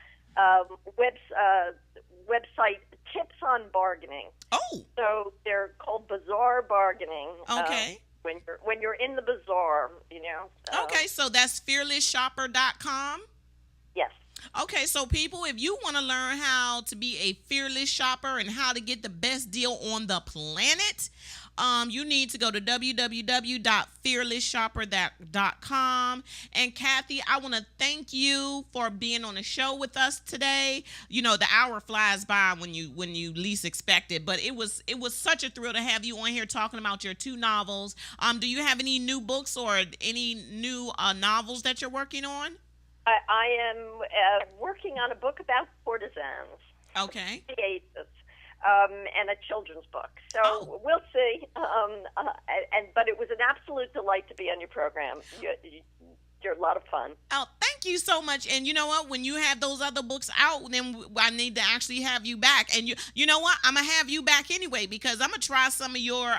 website tips on bargaining. Oh. So they're called bazaar bargaining. Okay. When you're in the bazaar, Okay, so that's fearlessshopper.com. Yes. Okay, so people, if you want to learn how to be a fearless shopper and how to get the best deal on the planet, you need to go to www.fearlessshopper.com. And Kathy, I want to thank you for being on the show with us today. The hour flies by when you least expect it, but it was such a thrill to have you on here talking about your 2 novels. Do you have any new books or any new novels that you're working on? I am working on a book about courtesans. Okay. And a children's book. So we'll see. But it was an absolute delight to be on your program. You're a lot of fun. Oh, thank you so much. And you know what? When you have those other books out, then I need to actually have you back. And you know what? I'm going to have you back anyway because I'm going to try some of your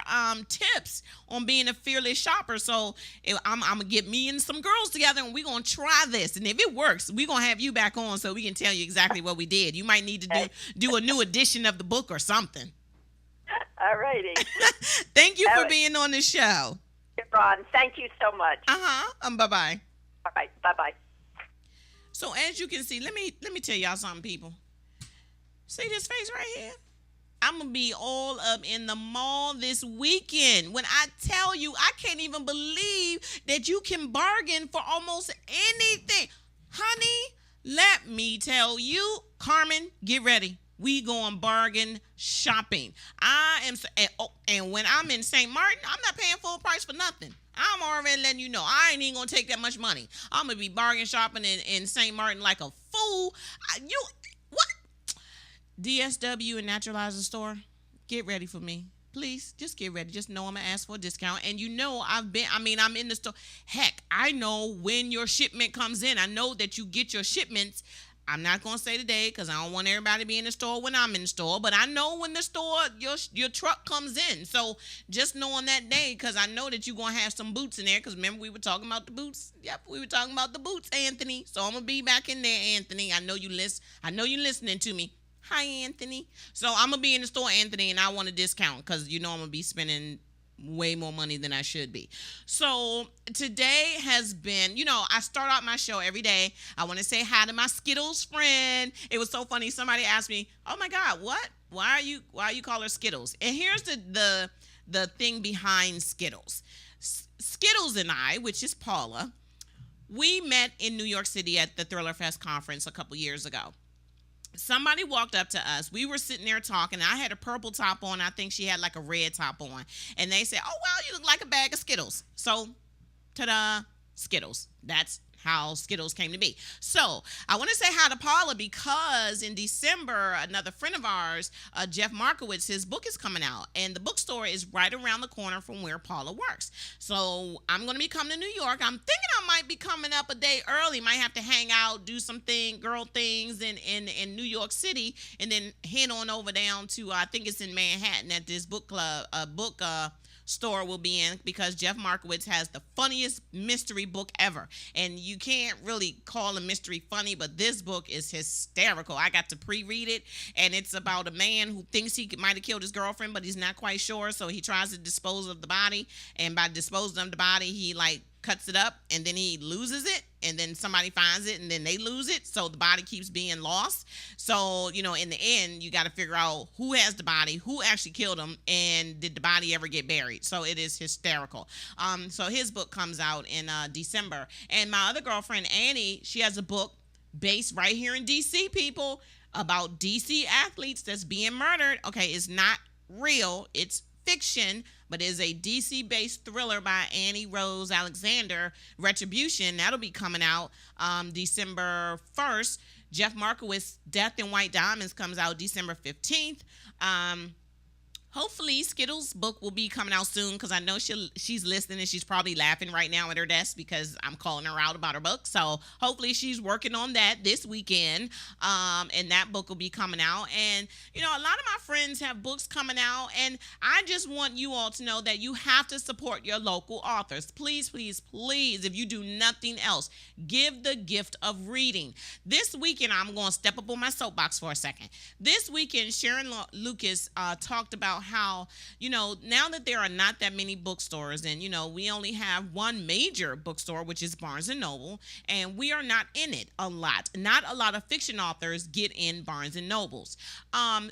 tips on being a fearless shopper. So I'm going to get me and some girls together and we're going to try this. And if it works, we're going to have you back on so we can tell you exactly what we did. You might need to do a new edition of the book or something. All righty. Thank you for being on the show. Ron, thank you so much. Bye-bye. All right, bye-bye. So as you can see, let me tell y'all something, people. See this face right here? I'm going to be all up in the mall this weekend. When I tell you, I can't even believe that you can bargain for almost anything. Honey, let me tell you, Carmen, get ready. We going bargain shopping. And when I'm in St. Martin, I'm not paying full price for nothing. I'm already letting you know. I ain't even going to take that much money. I'm going to be bargain shopping in St. Martin like a fool. What? DSW and Naturalizer Store, get ready for me. Please, just get ready. Just know I'm going to ask for a discount. And I'm in the store. Heck, I know when your shipment comes in. I know that you get your shipments. I'm not going to say today because I don't want everybody to be in the store when I'm in the store. But I know when the store, your truck comes in. So just know on that day because I know that you're going to have some boots in there. Because remember we were talking about the boots? Yep, we were talking about the boots, Anthony. So I'm going to be back in there, Anthony. I know you're listening to me. Hi, Anthony. So I'm going to be in the store, Anthony, and I want a discount because I'm going to be spending way more money than I should be. So today has been, I start out my show every day. I want to say hi to my Skittles friend. It was so funny. Somebody asked me, oh my God, what? Why you call her Skittles? And here's the thing behind Skittles. Skittles and I, which is Paula, we met in New York City at the Thriller Fest conference a couple years ago. Somebody walked up to us. We were sitting there talking. I had a purple top on. I think she had like a red top on. And they said, oh, wow, you look like a bag of Skittles. So, ta-da, Skittles. That's how Skittles came to be. So I want to say hi to Paula because in December, another friend of ours, Jeff Markowitz, his book is coming out, and the bookstore is right around the corner from where Paula works. So I'm going to be coming to New York. I'm thinking I might be coming up a day early. Might have to hang out, do some girl things in New York City, and then head on over down to I think it's in Manhattan at this book club, store will be in, because Jeff Markowitz has the funniest mystery book ever. And you can't really call a mystery funny, but this book is hysterical. I got to pre-read it, and it's about a man who thinks he might have killed his girlfriend, but he's not quite sure, so he tries to dispose of the body, and by disposing of the body, he cuts it up, and then he loses it, and then somebody finds it, and then they lose it, so the body keeps being lost. So, in the end, you got to figure out who has the body, who actually killed him, and did the body ever get buried. So it is hysterical. So his book comes out in December. And my other girlfriend, Annie, she has a book based right here in D.C., people, about D.C. athletes that's being murdered. Okay, it's not real. It's fiction, but is a DC-based thriller by Annie Rose Alexander, Retribution. That'll be coming out December 1st. Jeff Markowitz, Death in White Diamonds, comes out December 15th. Hopefully, Skittles' book will be coming out soon, because I know she's listening, and she's probably laughing right now at her desk because I'm calling her out about her book. So hopefully she's working on that this weekend, and that book will be coming out. And, a lot of my friends have books coming out, and I just want you all to know that you have to support your local authors. Please, please, please, if you do nothing else, give the gift of reading. This weekend, I'm going to step up on my soapbox for a second. This weekend, Sharon Lucas talked about how, now that there are not that many bookstores, and, we only have one major bookstore, which is Barnes & Noble, and we are not in it a lot. Not a lot of fiction authors get in Barnes & Nobles.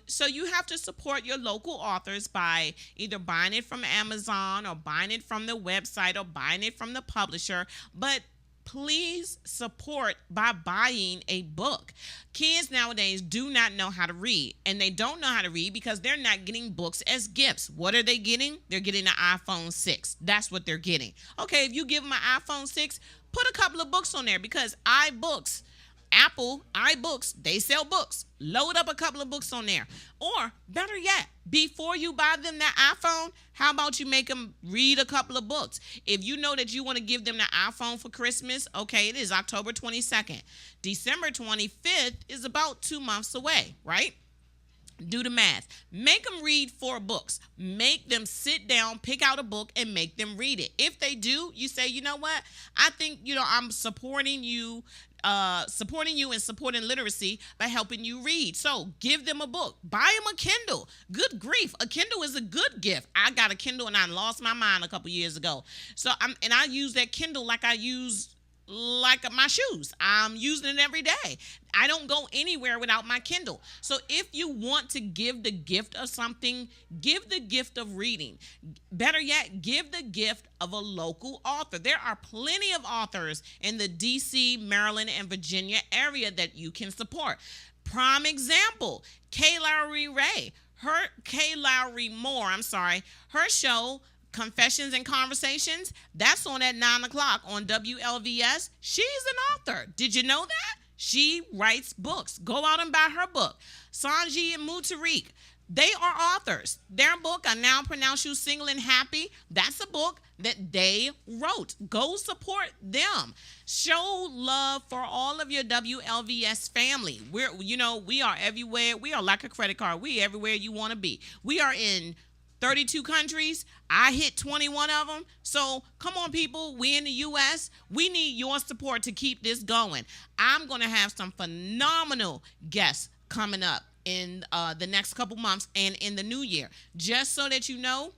So you have to support your local authors by either buying it from Amazon, or buying it from the website, or buying it from the publisher. But please support by buying a book. Kids nowadays do not know how to read, and they don't know how to read because they're not getting books as gifts. What are they getting? They're getting an iPhone 6. That's what they're getting. Okay, if you give them an iPhone 6, put a couple of books on there, because Apple, iBooks, they sell books. Load up a couple of books on there. Or, better yet, before you buy them that iPhone, how about you make them read a couple of books? If you know that you want to give them the iPhone for Christmas, okay, it is October 22nd. December 25th is about 2 months away, right? Do the math. Make them read 4 books. Make them sit down, pick out a book, and make them read it. If they do, you say, you know what? I think, I'm supporting you and supporting literacy by helping you read. So give them a book. Buy them a Kindle. Good grief. A Kindle is a good gift. I got a Kindle and I lost my mind a couple years ago. So I use that Kindle like I use my shoes. I'm using it every day. I don't go anywhere without my Kindle. So if you want to give the gift of something, give the gift of reading. Better yet, give the gift of a local author. There are plenty of authors in the DC, Maryland, and Virginia area that you can support. Prime example, Kay Lowry Moore, her show, Confessions and Conversations, that's on at 9 o'clock on WLVS. She's an author. Did you know that? She writes books. Go out and buy her book. Sanji and Mutariq, they are authors. Their book, I Now Pronounce You Single and Happy, that's a book that they wrote. Go support them. Show love for all of your WLVS family. We are everywhere. We are like a credit card. We everywhere you want to be. We are in 32 countries. I hit 21 of them. So come on, people. We in the U.S. We need your support to keep this going. I'm going to have some phenomenal guests coming up in the next couple months and in the new year. Just so that you know,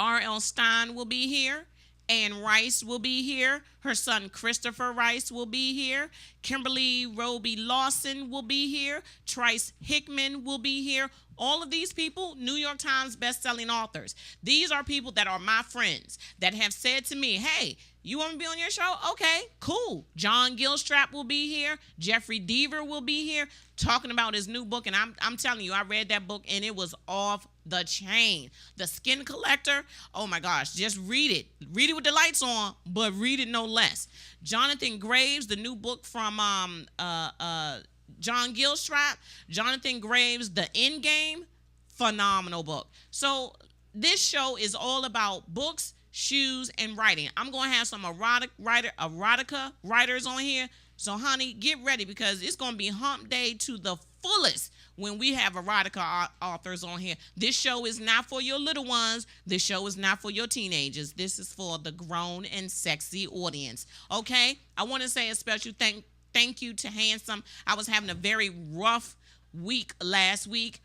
R.L. Stein will be here. Ann Rice will be here. Her son Christopher Rice will be here. Kimberly Roby Lawson will be here. Trice Hickman will be here. All of these people, New York Times best-selling authors. These are people that are my friends that have said to me, hey, You want me to be on your show? Okay, cool. John Gilstrap will be here. Jeffrey Deaver will be here talking about his new book. And I'm telling you, I read that book and it was off the chain. The Skin Collector, oh my gosh, just read it. Read it with the lights on, but read it no less. Jonathan Graves, the new book from John Gilstrap. Jonathan Graves, The End Game, phenomenal book. So this show is all about books, shoes, and writing. I'm going to have some erotica writers on here. So, honey, get ready because it's going to be hump day to the fullest when we have erotica authors on here. This show is not for your little ones. This show is not for your teenagers. This is for the grown and sexy audience. Okay? I want to say a special thank you to Handsome. I was having a very rough week last week.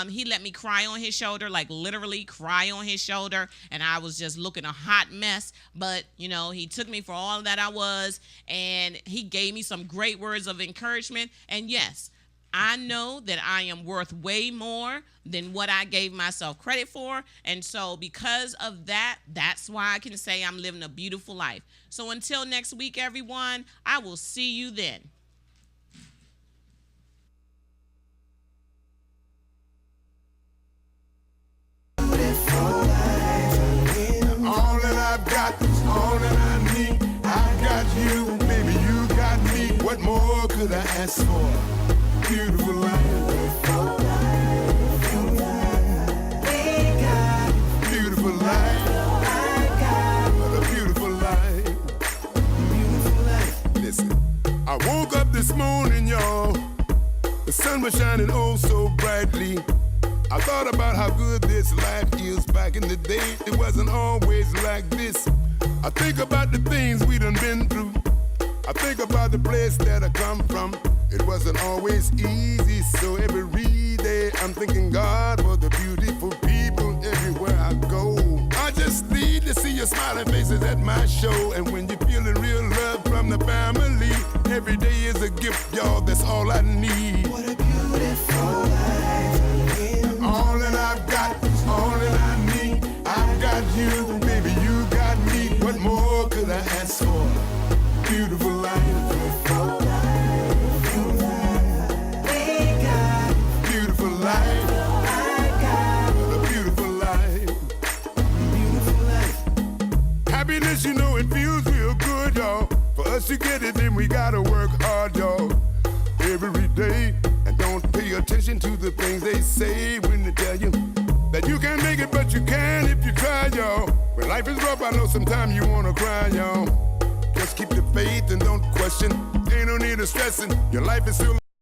He let me cry on his shoulder, like literally cry on his shoulder, and I was just looking a hot mess. But, you know, he took me for all that I was, and he gave me some great words of encouragement. And yes, I know that I am worth way more than what I gave myself credit for. And so because of that, that's why I can say I'm living a beautiful life. So until next week, everyone, I will see you then. All that I've got is all that I need. I got you, baby, you got me. What more could I ask for? Beautiful life. Beautiful life. What a beautiful life. Listen, I woke up this morning, y'all. The sun was shining oh so brightly. I thought about how good this life is. Back in the day, it wasn't always like this. I think about the things we done been through. I think about the place that I come from. It wasn't always easy, so every day I'm thanking God for the beautiful people everywhere I go. I just need to see your smiling faces at my show. And when you're feeling real love from the family, every day is a gift, y'all, that's all I need. What a beautiful life. All that I've got is all that I need. I've got you, baby, you got me. What more could I ask for? Beautiful life. Beautiful life. What a beautiful life. Happiness, you know, it feels real good, y'all. For us to get it, then we gotta work hard, y'all. Every day. And don't pay attention to the things they say when they tell you that you can't make it, but you can if you try, y'all. When life is rough, I know sometimes you wanna cry, y'all. Just keep the faith and don't question. Ain't no need of stressing. Your life is still